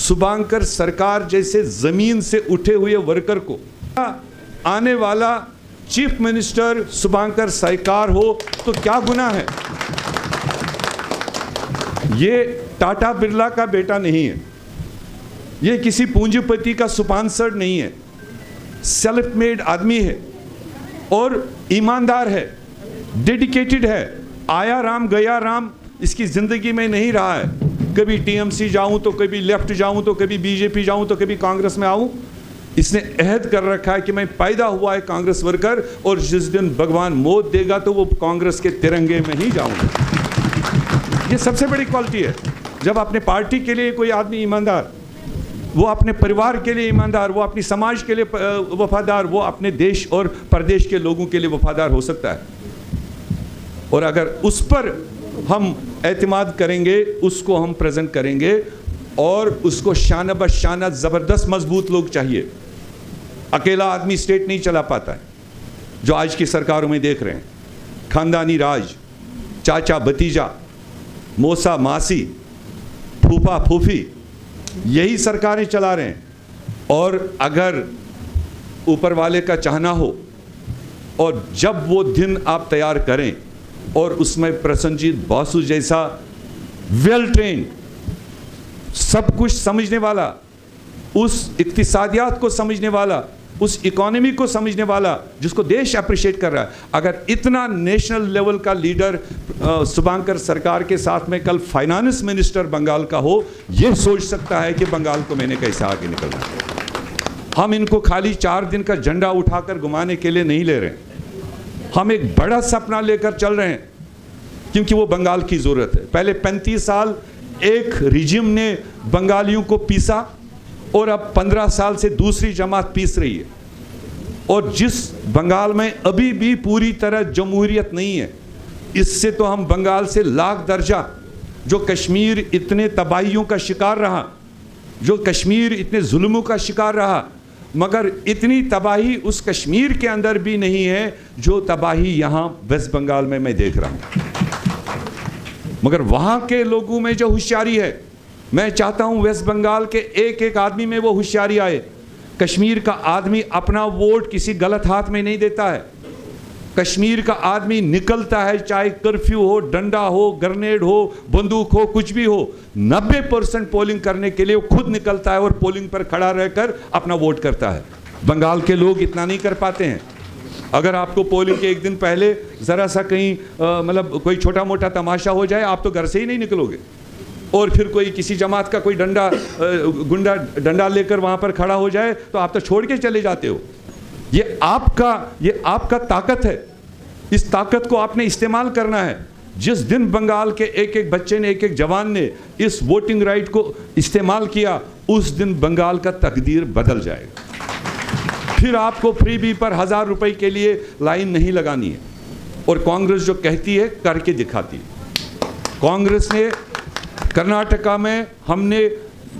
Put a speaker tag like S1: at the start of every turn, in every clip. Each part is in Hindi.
S1: शुभांकर सरकार जैसे जमीन से उठे हुए वर्कर को आने वाला चीफ मिनिस्टर शुभांकर सरकार हो तो क्या गुनाह है? ये टाटा बिरला का बेटा नहीं है, ये किसी पूंजीपति का स्पॉन्सर नहीं है, सेल्फ मेड आदमी है और ईमानदार है, डेडिकेटेड है। आया राम गया राम इसकी जिंदगी में नहीं रहा है। कभी टीएमसी जाऊं तो कभी लेफ्ट जाऊं तो कभी बीजेपी जाऊं तो कभी कांग्रेस में आऊं। इसने अहद कर रखा है कि मैं पैदा हुआ है कांग्रेस वर्कर और जिस दिन भगवान मौत देगा तो वो कांग्रेस के तिरंगे में ही जाऊंगा। ये सबसे बड़ी क्वालिटी है। जब अपने पार्टी के लिए कोई आदमी ईमानदार, वो अपने परिवार के लिए ईमानदार, वो अपनी समाज के लिए वफादार, वो अपने देश और प्रदेश के लोगों के लिए वफादार हो सकता है। और अगर उस पर हम एतमाद करेंगे, उसको हम प्रेजेंट करेंगे और उसको शाना बशाना ज़बरदस्त मजबूत लोग चाहिए। अकेला आदमी स्टेट नहीं चला पाता है, जो आज की सरकारों में देख रहे हैं। खानदानी राज, चाचा भतीजा, मौसा मासी, फूफा फूफी, यही सरकारें चला रहे हैं। और अगर ऊपर वाले का चाहना हो और जब वो दिन आप तैयार करें और उसमें प्रसन्नजीत बासु जैसा वेल ट्रेन्ड, सब कुछ समझने वाला, उस इक्तिसादियात को समझने वाला, उस इकोनॉमी को समझने वाला, जिसको देश अप्रिशिएट कर रहा है, अगर इतना नेशनल लेवल का लीडर शुभांकर सरकार के साथ में कल फाइनेंस मिनिस्टर बंगाल का हो, यह सोच सकता है कि बंगाल को मैंने कैसे आगे निकलना है। हम इनको खाली 4 दिन का झंडा उठाकर घुमाने के लिए नहीं ले रहे हैं, हम एक बड़ा सपना लेकर चल रहे हैं, क्योंकि वो बंगाल की ज़रूरत है। पहले 35 साल एक रिजिम ने बंगालियों को पीसा और अब 15 साल से दूसरी जमात पीस रही है। और जिस बंगाल में अभी भी पूरी तरह जमहूरियत नहीं है, इससे तो हम बंगाल से लाख दर्जा, जो कश्मीर इतने तबाहियों का शिकार रहा, जो कश्मीर इतने जुल्मों का शिकार रहा, मगर इतनी तबाही उस कश्मीर के अंदर भी नहीं है जो तबाही यहाँ वेस्ट बंगाल में मैं देख रहा हूँ। मगर वहाँ के लोगों में जो होशियारी है, मैं चाहता हूँ वेस्ट बंगाल के एक एक आदमी में वो होशियारी आए। कश्मीर का आदमी अपना वोट किसी गलत हाथ में नहीं देता है। कश्मीर का आदमी निकलता है, चाहे कर्फ्यू हो, डंडा हो, ग्रेनेड हो, बंदूक हो, कुछ भी हो, 90% पोलिंग करने के लिए वो खुद निकलता है और पोलिंग पर खड़ा रहकर अपना वोट करता है। बंगाल के लोग इतना नहीं कर पाते हैं। अगर आपको पोलिंग के एक दिन पहले ज़रा सा कहीं मतलब कोई छोटा मोटा तमाशा हो जाए, आप तो घर से ही नहीं निकलोगे। और फिर कोई किसी जमात का कोई गुंडा डंडा लेकर वहाँ पर खड़ा हो जाए तो आप तो छोड़ के चले जाते हो। ये आपका ताकत है। इस ताकत को आपने इस्तेमाल करना है। जिस दिन बंगाल के एक एक बच्चे ने, एक एक जवान ने इस वोटिंग राइट को इस्तेमाल किया, उस दिन बंगाल का तकदीर बदल जाएगा। फिर आपको फ्रीबी पर 1000 रुपए के लिए लाइन नहीं लगानी है। और कांग्रेस जो कहती है करके दिखाती है। कांग्रेस ने कर्नाटका में,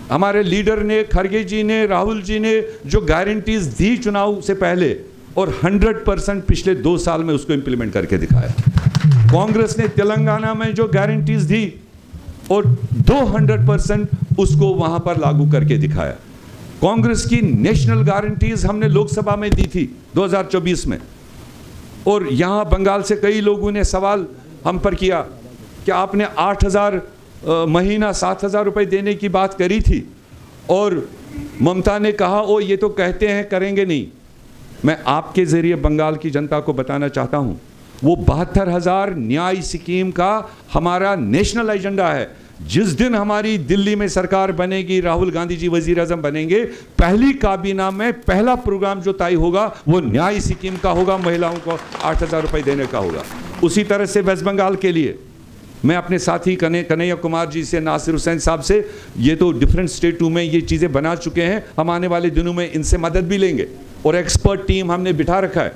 S1: हमारे लीडर ने, खरगे जी ने, राहुल जी ने जो गारंटीज दी चुनाव से पहले, और 100% पिछले 2 साल में उसको इंप्लीमेंट करके दिखाया। कांग्रेस ने तेलंगाना में जो गारंटीज दी और 200% उसको वहां पर लागू करके दिखाया। कांग्रेस की नेशनल गारंटीज हमने लोकसभा में दी थी 2024 में। और यहां बंगाल से कई लोगों ने सवाल हम पर किया कि आपने 8000 महीना 7000 रुपए देने की बात करी थी और ममता ने कहा ओ ये तो कहते हैं करेंगे नहीं। मैं आपके ज़रिए बंगाल की जनता को बताना चाहता हूं, वो 72,000 न्याय स्कीम का हमारा नेशनल एजेंडा है। जिस दिन हमारी दिल्ली में सरकार बनेगी, राहुल गांधी जी वजीर आजम बनेंगे, पहली काबीना में पहला प्रोग्राम जो तय होगा वो न्याय स्कीम का होगा, महिलाओं को 8000 रुपए देने का होगा। उसी तरह से वेस्ट बंगाल के लिए मैं अपने साथी कन्हैया कुमार जी से, नासिर हुसैन साहब से, ये तो डिफरेंट स्टेटों में ये चीज़ें बना चुके हैं, हम आने वाले दिनों में इनसे मदद भी लेंगे। और एक्सपर्ट टीम हमने बिठा रखा है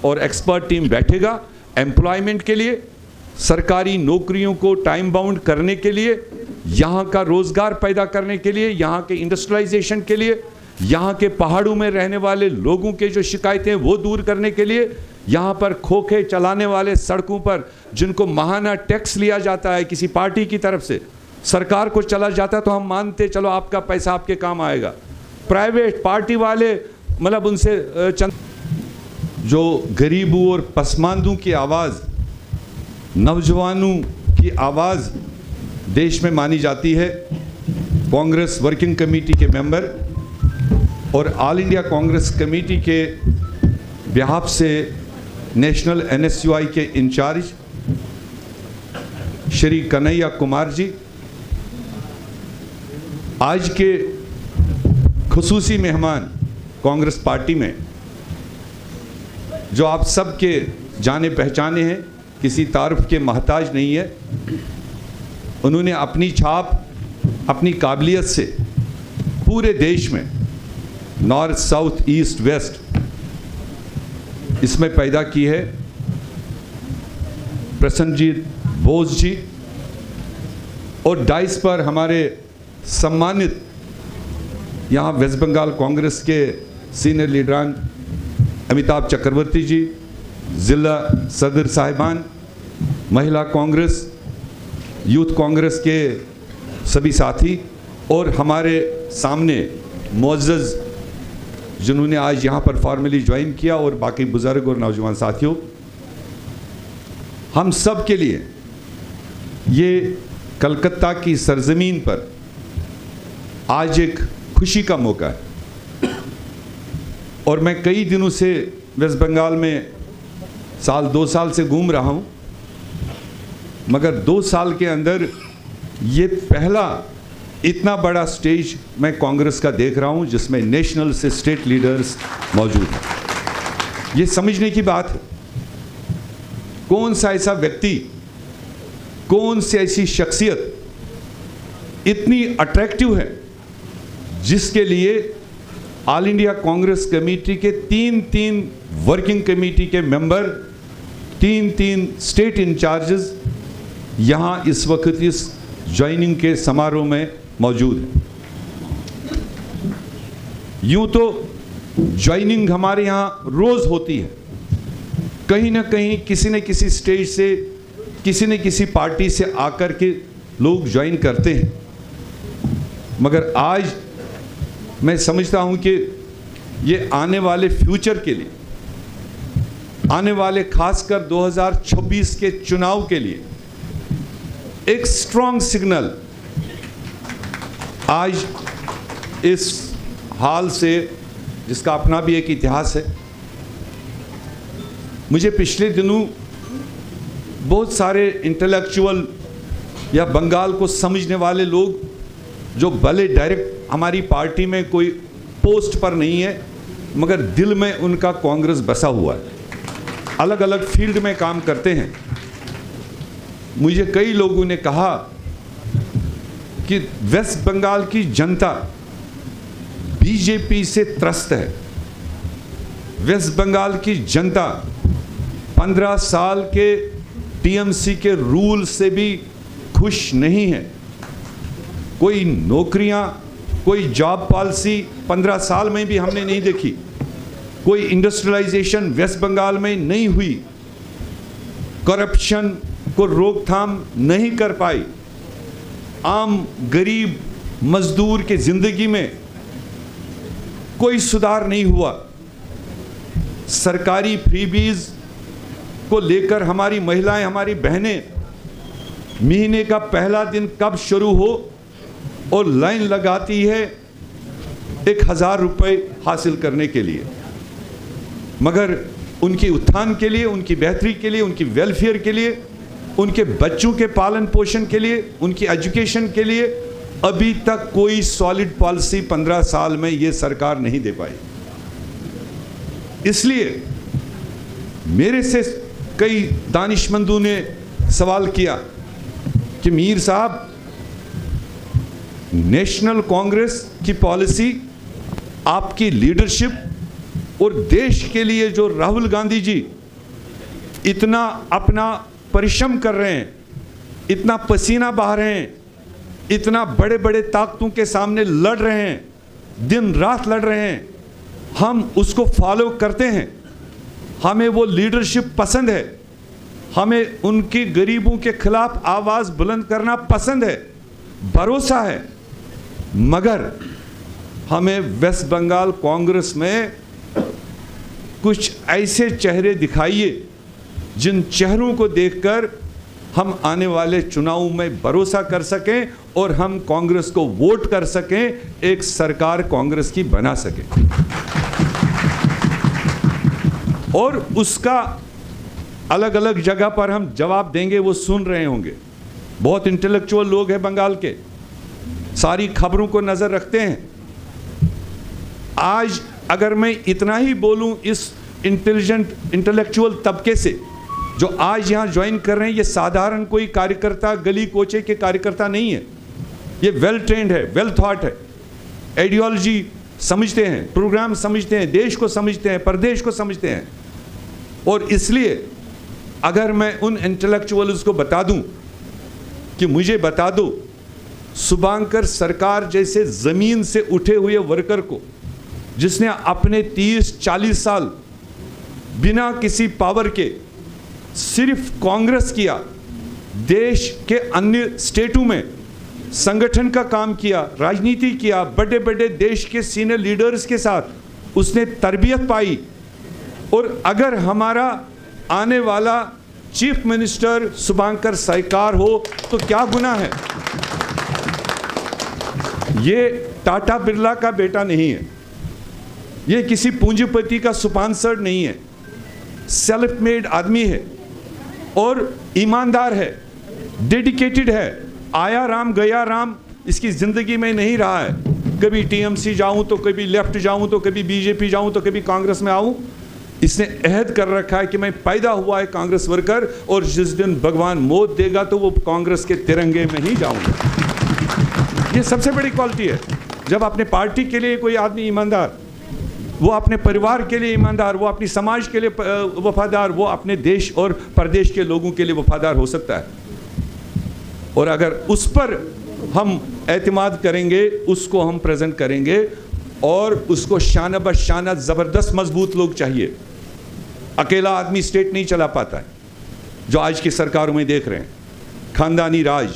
S1: और एक्सपर्ट टीम बैठेगा एम्प्लॉयमेंट के लिए, सरकारी नौकरियों को टाइम बाउंड करने के लिए, यहाँ का रोज़गार पैदा करने के लिए, यहाँ के इंडस्ट्रियलाइजेशन के लिए, यहाँ के पहाड़ों में रहने वाले लोगों के जो शिकायतें वो दूर करने के लिए, यहाँ पर खोखे चलाने वाले सड़कों पर जिनको महाना टैक्स लिया जाता है किसी पार्टी की तरफ से, सरकार को चला जाता तो हम मानते चलो आपका पैसा आपके काम आएगा। प्राइवेट पार्टी वाले मतलब उनसे जो गरीबों और पसमानदों की आवाज़, नौजवानों की आवाज़ देश में मानी जाती है, कांग्रेस वर्किंग कमेटी के मेंबर और ऑल इंडिया कांग्रेस कमेटी के बिहाफ से नेशनल NSUI के इंचार्ज श्री कन्हैया कुमार जी, आज के खुसूसी मेहमान कांग्रेस पार्टी में जो आप सबके जाने पहचाने हैं, किसी तारीफ के मोहताज नहीं है। उन्होंने अपनी छाप अपनी काबिलियत से पूरे देश में नॉर्थ साउथ ईस्ट वेस्ट इसमें पैदा की है। प्रसन्नजीत बोस जी और डाइस पर हमारे सम्मानित यहाँ वेस्ट बंगाल कांग्रेस के सीनियर लीडरान अमिताभ चक्रवर्ती जी, ज़िला सदर साहिबान, महिला कांग्रेस, यूथ कांग्रेस के सभी साथी और हमारे सामने मुअज़्ज़ज़ जिन्होंने आज यहाँ पर फॉर्मली ज्वाइन किया और बाकी बुज़ुर्ग और नौजवान साथियों, हम सब के लिए ये कलकत्ता की सरजमीन पर आज एक खुशी का मौका है। और मैं कई दिनों से वेस्ट बंगाल में दो साल से घूम रहा हूँ, मगर 2 साल के अंदर ये पहला इतना बड़ा स्टेज मैं कांग्रेस का देख रहा हूँ जिसमें नेशनल से स्टेट लीडर्स मौजूद हैं। ये समझने की बात है, कौन सा ऐसा व्यक्ति, कौन सी ऐसी शख्सियत इतनी अट्रैक्टिव है जिसके लिए ऑल इंडिया कांग्रेस कमेटी के 3 वर्किंग कमेटी के मेंबर, 3 स्टेट इंचार्जेस यहाँ इस वक्त इस ज्वाइनिंग के समारोह में मौजूद हैं। यूं तो ज्वाइनिंग हमारे यहाँ रोज होती है, कहीं ना कहीं किसी न किसी स्टेज से, किसी न किसी पार्टी से आकर के लोग ज्वाइन करते हैं, मगर आज मैं समझता हूं कि ये आने वाले फ्यूचर के लिए, आने वाले खासकर 2026 के चुनाव के लिए एक स्ट्रॉन्ग सिग्नल आज इस हाल से, जिसका अपना भी एक इतिहास है। मुझे पिछले दिनों बहुत सारे इंटेलेक्चुअल या बंगाल को समझने वाले लोग जो भले डायरेक्ट हमारी पार्टी में कोई पोस्ट पर नहीं है मगर दिल में उनका कांग्रेस बसा हुआ है, अलग अलग फील्ड में काम करते हैं, मुझे कई लोगों ने कहा कि वेस्ट बंगाल की जनता बीजेपी से त्रस्त है, वेस्ट बंगाल की जनता 15 साल के टीएमसी के रूल से भी खुश नहीं है। कोई नौकरियां, कोई जॉब पॉलिसी 15 साल में भी हमने नहीं देखी, कोई इंडस्ट्रियलाइजेशन वेस्ट बंगाल में नहीं हुई, करप्शन को रोकथाम नहीं कर पाई, आम गरीब मजदूर के जिंदगी में कोई सुधार नहीं हुआ, सरकारी फ्रीबीज को लेकर हमारी महिलाएं, हमारी बहनें महीने का पहला दिन कब शुरू हो और लाइन लगाती है 1000 रुपये हासिल करने के लिए, मगर उनके उत्थान के लिए, उनकी बेहतरी के लिए, उनकी वेलफेयर के लिए, उनके बच्चों के पालन पोषण के लिए, उनकी एजुकेशन के लिए अभी तक कोई सॉलिड पॉलिसी 15 साल में ये सरकार नहीं दे पाई। इसलिए मेरे से कई दानिशमंदों ने सवाल किया कि मीर साहब, नेशनल कांग्रेस की पॉलिसी, आपकी लीडरशिप और देश के लिए जो राहुल गांधी जी इतना अपना परिश्रम कर रहे हैं, इतना पसीना बहा रहे हैं, इतना बड़े बड़े ताकतों के सामने लड़ रहे हैं, दिन रात लड़ रहे हैं, हम उसको फॉलो करते हैं, हमें वो लीडरशिप पसंद है, हमें उनकी गरीबों के खिलाफ आवाज़ बुलंद करना पसंद है, भरोसा है, मगर हमें वेस्ट बंगाल कांग्रेस में कुछ ऐसे चेहरे दिखाइए जिन चेहरों को देखकर हम आने वाले चुनाव में भरोसा कर सकें और हम कांग्रेस को वोट कर सकें, एक सरकार कांग्रेस की बना सकें। और उसका अलग अलग जगह पर हम जवाब देंगे, वो सुन रहे होंगे। बहुत इंटेलेक्चुअल लोग हैं बंगाल के, सारी खबरों को नजर रखते हैं। आज अगर मैं इतना ही बोलूं इस इंटेलेक्चुअल तबके से जो आज यहां ज्वाइन कर रहे हैं, ये साधारण कोई कार्यकर्ता, गली कोचे के कार्यकर्ता नहीं है। ये वेल ट्रेंड है, वेल थॉट है, आइडियोलॉजी समझते हैं, प्रोग्राम समझते हैं, देश को समझते हैं, प्रदेश को समझते हैं। और इसलिए अगर मैं उन इंटेलेक्चुअल्स को बता दूं कि मुझे बता दो शुभांकर सरकार जैसे जमीन से उठे हुए वर्कर को, जिसने अपने 30-40 साल बिना किसी पावर के सिर्फ कांग्रेस किया, देश के अन्य स्टेटों में संगठन का काम किया, राजनीति किया, बड़े बड़े देश के सीनियर लीडर्स के साथ उसने तरबियत पाई। और अगर हमारा आने वाला चीफ मिनिस्टर शुभांकर सरकार हो तो क्या गुनाह है? ये टाटा बिरला का बेटा नहीं है, ये किसी पूंजीपति का स्पॉन्सर्ड नहीं है, सेल्फ मेड आदमी है और ईमानदार है, डेडिकेटेड है। आया राम गया राम इसकी जिंदगी में नहीं रहा है। कभी टीएमसी जाऊं तो कभी लेफ्ट जाऊं तो कभी बीजेपी जाऊं तो कभी कांग्रेस में आऊं। इसने अहद कर रखा है कि मैं पैदा हुआ है कांग्रेस वर्कर और जिस दिन भगवान मौत देगा तो वो कांग्रेस के तिरंगे में ही जाऊंगा। ये सबसे बड़ी क्वालिटी है। जब अपने पार्टी के लिए कोई आदमी ईमानदार, वो अपने परिवार के लिए ईमानदार, वो अपनी समाज के लिए वफादार, वो अपने देश और प्रदेश के लोगों के लिए वफादार हो सकता है। और अगर उस पर हम एतमाद करेंगे, उसको हम प्रेजेंट करेंगे और उसको शाना बशाना ज़बरदस्त मजबूत लोग चाहिए। अकेला आदमी स्टेट नहीं चला पाता है, जो आज की सरकारों में देख रहे हैं। खानदानी राज,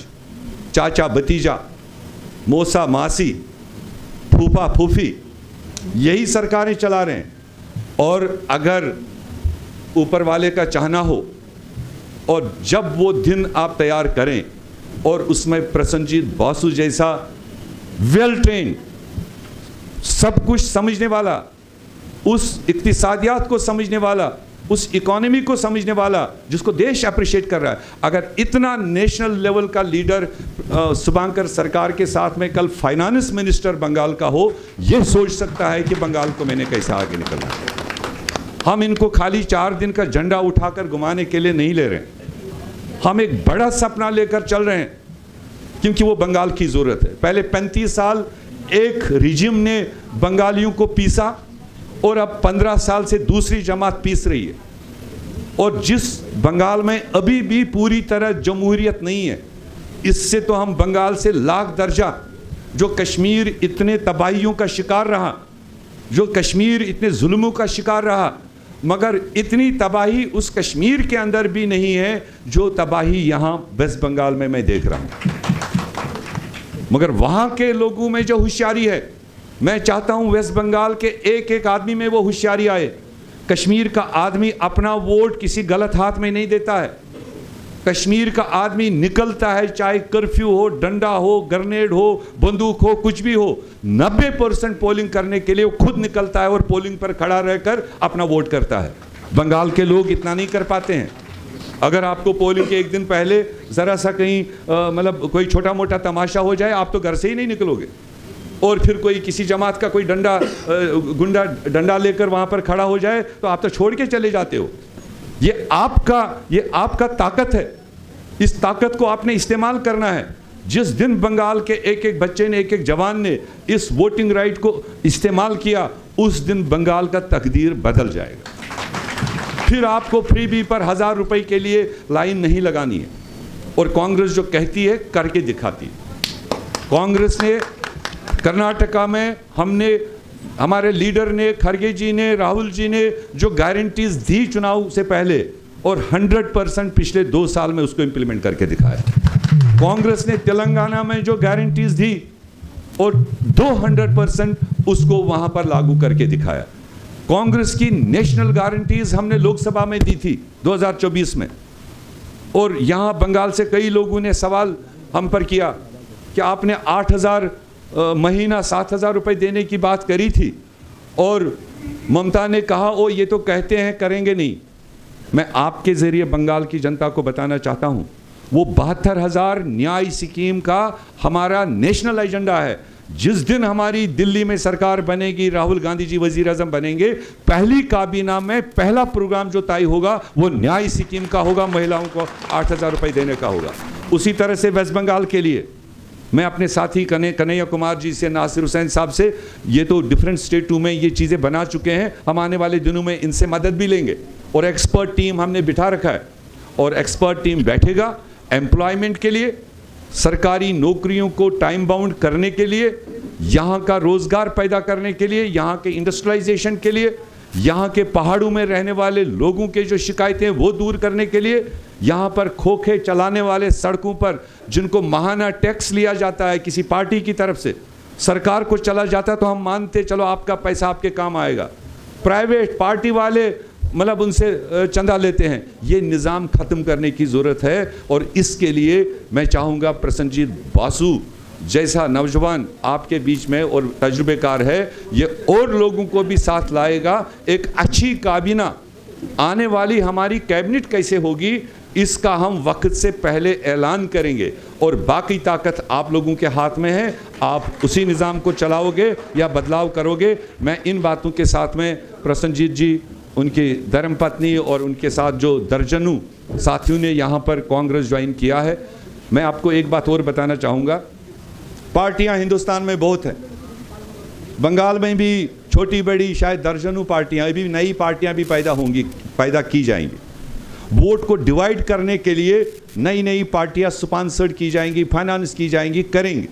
S1: चाचा भतीजा, मौसा मासी, फूफा फूफी, यही सरकारें चला रहे हैं। और अगर ऊपर वाले का चाहना हो और जब वो दिन आप तैयार करें और उसमें प्रसन्नजीत बासु जैसा वेल ट्रेंड, सब कुछ समझने वाला, उस इक्तिसादियात को समझने वाला, उस इकोनॉमी को समझने वाला, जिसको देश अप्रिशिएट कर रहा है, अगर इतना नेशनल लेवल का लीडर शुभांकर सरकार के साथ में कल फाइनेंस मिनिस्टर बंगाल का हो, यह सोच सकता है कि बंगाल को मैंने कैसे आगे निकलना है। हम इनको खाली 4 दिन का झंडा उठाकर घुमाने के लिए नहीं ले रहे हैं, हम एक बड़ा सपना लेकर चल रहे हैं, क्योंकि वो बंगाल की ज़रूरत है। पहले 35 साल एक रिजिम ने बंगालियों को पीसा और अब 15 साल से दूसरी जमात पीस रही है। और जिस बंगाल में अभी भी पूरी तरह जमहूरियत नहीं है, इससे तो हम बंगाल से लाख दर्जा, जो कश्मीर इतने तबाहियों का शिकार रहा, जो कश्मीर इतने जुल्मों का शिकार रहा, मगर इतनी तबाही उस कश्मीर के अंदर भी नहीं है जो तबाही यहाँ वेस्ट बंगाल में मैं देख रहा हूँ। मगर वहाँ के लोगों में जो होशियारी है, मैं चाहता हूँ वेस्ट बंगाल के एक एक आदमी में वो होशियारी आए। कश्मीर का आदमी अपना वोट किसी गलत हाथ में नहीं देता है। कश्मीर का आदमी निकलता है, चाहे कर्फ्यू हो, डंडा हो, ग्रेनेड हो, बंदूक हो, कुछ भी हो, 90% पोलिंग करने के लिए वो खुद निकलता है और पोलिंग पर खड़ा रहकर अपना वोट करता है। बंगाल के लोग इतना नहीं कर पाते हैं। अगर आपको पोलिंग के एक दिन पहले ज़रा सा कहीं मतलब कोई छोटा मोटा तमाशा हो जाए, आप तो घर से ही नहीं निकलोगे। और फिर कोई किसी जमात का कोई गुंडा डंडा लेकर वहाँ पर खड़ा हो जाए तो आप तो छोड़ के चले जाते हो। ये आपका ताकत है। इस ताकत को आपने इस्तेमाल करना है। जिस दिन बंगाल के एक एक बच्चे ने, एक एक जवान ने इस वोटिंग राइट को इस्तेमाल किया, उस दिन बंगाल का तकदीर बदल जाएगा। फिर आपको फ्रीबी पर 1000 रुपए के लिए लाइन नहीं लगानी है। और कांग्रेस जो कहती है करके दिखाती है। कांग्रेस ने कर्नाटका में, हमारे लीडर ने, खड़गे जी ने, राहुल जी ने जो गारंटीज दी चुनाव से पहले, और 100% पिछले 2 साल में उसको इंप्लीमेंट करके दिखाया। कांग्रेस ने तेलंगाना में जो गारंटीज दी और 200% उसको वहां पर लागू करके दिखाया। कांग्रेस की नेशनल गारंटीज हमने लोकसभा में दी थी 2024 में, और यहां बंगाल से कई लोगों ने सवाल हम पर किया कि आपने 8,000 महीना 7,000 रुपए देने की बात करी थी, और ममता ने कहा ओ ये तो कहते हैं करेंगे नहीं। मैं आपके जरिए बंगाल की जनता को बताना चाहता हूं, वो 72,000 न्याय स्कीम का हमारा नेशनल एजेंडा है। जिस दिन हमारी दिल्ली में सरकार बनेगी, राहुल गांधी जी वजीर आजम बनेंगे, पहली काबीना में पहला प्रोग्राम जो तय होगा वो न्याय स्कीम का होगा, महिलाओं को 8,000 रुपए देने का होगा। उसी तरह से वेस्ट बंगाल के लिए मैं अपने साथी कन्हैया कुमार जी से, नासिर हुसैन साहब से, ये तो डिफरेंट स्टेटों में ये चीज़ें बना चुके हैं, हम आने वाले दिनों में इनसे मदद भी लेंगे, और एक्सपर्ट टीम हमने बिठा रखा है, और एक्सपर्ट टीम बैठेगा एम्प्लॉयमेंट के लिए, सरकारी नौकरियों को टाइम बाउंड करने के लिए, यहाँ का रोजगार पैदा करने के लिए, यहाँ के इंडस्ट्रियलाइजेशन के लिए, यहाँ के पहाड़ों में रहने वाले लोगों के जो शिकायतें हैं वो दूर करने के लिए, यहाँ पर खोखे चलाने वाले सड़कों पर जिनको महाना टैक्स लिया जाता है किसी पार्टी की तरफ से, सरकार को चला जाता है तो हम मानते चलो आपका पैसा आपके काम आएगा, प्राइवेट पार्टी वाले मतलब उनसे चंदा लेते हैं, ये निज़ाम ख़त्म करने की ज़रूरत है। और इसके लिए मैं चाहूँगा प्रसन्नजीत बासु जैसा नौजवान आपके बीच में और तजुर्बेकार है, ये और लोगों को भी साथ लाएगा। एक अच्छी काबीना आने वाली हमारी कैबिनेट कैसे होगी इसका हम वक्त से पहले ऐलान करेंगे, और बाकी ताकत आप लोगों के हाथ में है, आप उसी निज़ाम को चलाओगे या बदलाव करोगे। मैं इन बातों के साथ में प्रसन्नजीत जी, उनकी धर्मपत्नी और उनके साथ जो दर्जनों साथियों ने यहाँ पर कांग्रेस ज्वाइन किया है, मैं आपको एक बात और बताना चाहूँगा, पार्टियाँ हिंदुस्तान में बहुत हैं, बंगाल में भी छोटी बड़ी शायद दर्जनों पार्टियाँ, अभी नई पार्टियाँ भी पैदा की जाएंगी। वोट को डिवाइड करने के लिए नई नई पार्टियाँ स्पॉन्सर्ड की जाएंगी, फाइनेंस की जाएंगी, करेंगे,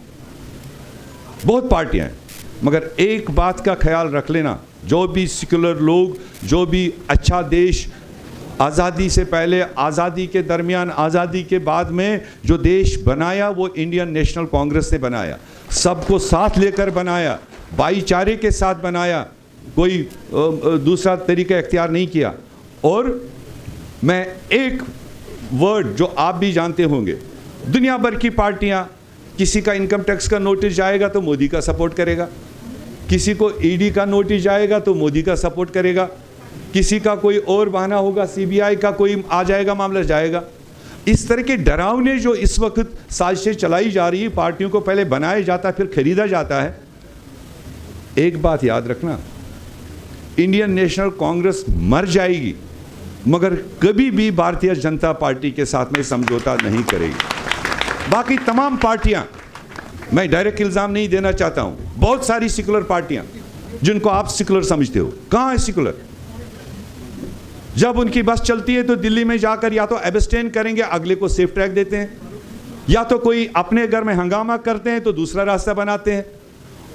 S1: बहुत पार्टियाँ हैं। मगर एक बात का ख्याल रख लेना, जो भी सेक्युलर लोग, जो भी अच्छा देश आज़ादी से पहले, आज़ादी के दरमियान, आज़ादी के बाद में जो देश बनाया वो इंडियन नेशनल कांग्रेस ने बनाया, सबको साथ लेकर बनाया, भाईचारे के साथ बनाया, कोई दूसरा तरीका इख्तियार नहीं किया। और मैं एक वर्ड जो आप भी जानते होंगे, दुनिया भर की पार्टियां, किसी का इनकम टैक्स का नोटिस जाएगा तो मोदी का सपोर्ट करेगा, किसी को ईडी का नोटिस जाएगा तो मोदी का सपोर्ट करेगा, किसी का कोई और बहाना होगा, सीबीआई का कोई आ जाएगा, मामला जाएगा। इस तरह के डरावने जो इस वक्त साजिशें चलाई जा रही है, पार्टियों को पहले बनाया जाता है फिर खरीदा जाता है। एक बात याद रखना, इंडियन नेशनल कांग्रेस मर जाएगी मगर कभी भी भारतीय जनता पार्टी के साथ में समझौता नहीं करेगी। बाकी तमाम पार्टियां, मैं डायरेक्ट इल्ज़ाम नहीं देना चाहता हूं, बहुत सारी सेकुलर पार्टियां जिनको आप सेकुलर समझते हो, कहां है सेकुलर? जब उनकी बस चलती है तो दिल्ली में जाकर या तो एब्सटेन करेंगे, अगले को सेफ ट्रैक देते हैं, या तो कोई अपने घर में हंगामा करते हैं तो दूसरा रास्ता बनाते हैं।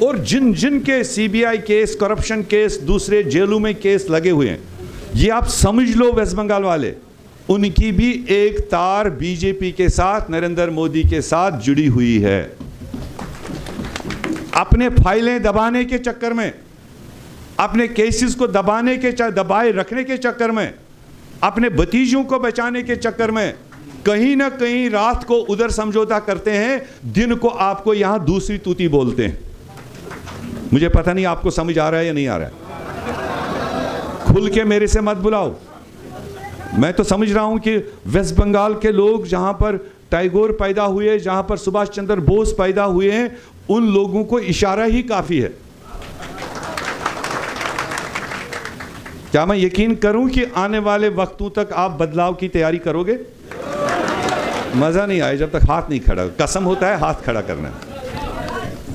S1: और जिन जिन के सीबीआई केस, करप्शन केस, दूसरे जेलों में केस लगे हुए हैं, ये आप समझ लो वेस्ट बंगाल वाले, उनकी भी एक तार बीजेपी के साथ, नरेंद्र मोदी के साथ जुड़ी हुई है। अपने फाइलें दबाने के चक्कर में, अपने केसेस को दबाए रखने के चक्कर में, अपने भतीजों को बचाने के चक्कर में कहीं ना कहीं रात को उधर समझौता करते हैं, दिन को आपको यहां दूसरी तूती बोलते हैं। मुझे पता नहीं आपको समझ आ रहा है या नहीं आ रहा है, खुल के मेरे से मत बुलाओ। मैं तो समझ रहा हूं कि वेस्ट बंगाल के लोग, जहां पर टैगोर पैदा हुए, जहां पर सुभाष चंद्र बोस पैदा हुए हैं, उन लोगों को इशारा ही काफी है। क्या मैं यकीन करूं कि आने वाले वक्तों तक आप बदलाव की तैयारी करोगे? मजा नहीं आए जब तक हाथ नहीं खड़ा, कसम होता है हाथ खड़ा करना,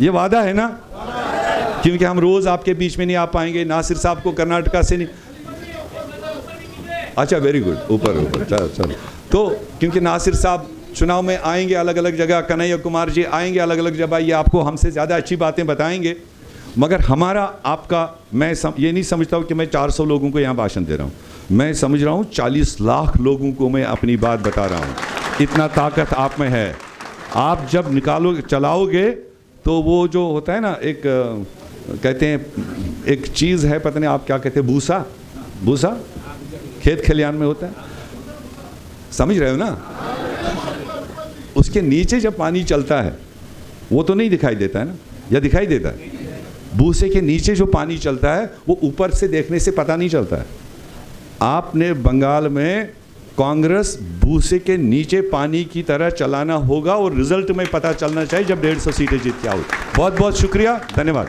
S1: ये वादा है ना, क्योंकि हम रोज आपके बीच में नहीं आ पाएंगे। नासिर साहब को कर्नाटका से नहीं, अच्छा वेरी गुड, ऊपर ऊपर चलो चलो। तो क्योंकि नासिर साहब चुनाव में आएंगे अलग अलग जगह, कन्हैया कुमार जी आएंगे अलग अलग जगह, ये आपको हमसे ज़्यादा अच्छी बातें बताएंगे। मगर हमारा आपका, मैं ये नहीं समझता हूँ कि मैं 400 लोगों को यहाँ भाषण दे रहा हूँ, मैं समझ रहा हूँ 40 लाख लोगों को मैं अपनी बात बता रहा हूँ। इतना ताकत आप में है। आप जब चलाओगे तो वो जो होता है ना, एक कहते हैं एक चीज़ है, पता नहीं आप क्या कहते हैं, भूसा खेत खलियान में होता है, समझ रहे हो ना? उसके नीचे जब पानी चलता है वो तो नहीं दिखाई देता है ना, या दिखाई देता है? भूसे के नीचे जो पानी चलता है वो ऊपर से देखने से पता नहीं चलता है। आपने बंगाल में कांग्रेस भूसे के नीचे पानी की तरह चलाना होगा और रिजल्ट में पता चलना चाहिए जब 150 सीटें जीत के आओ। बहुत बहुत शुक्रिया, धन्यवाद।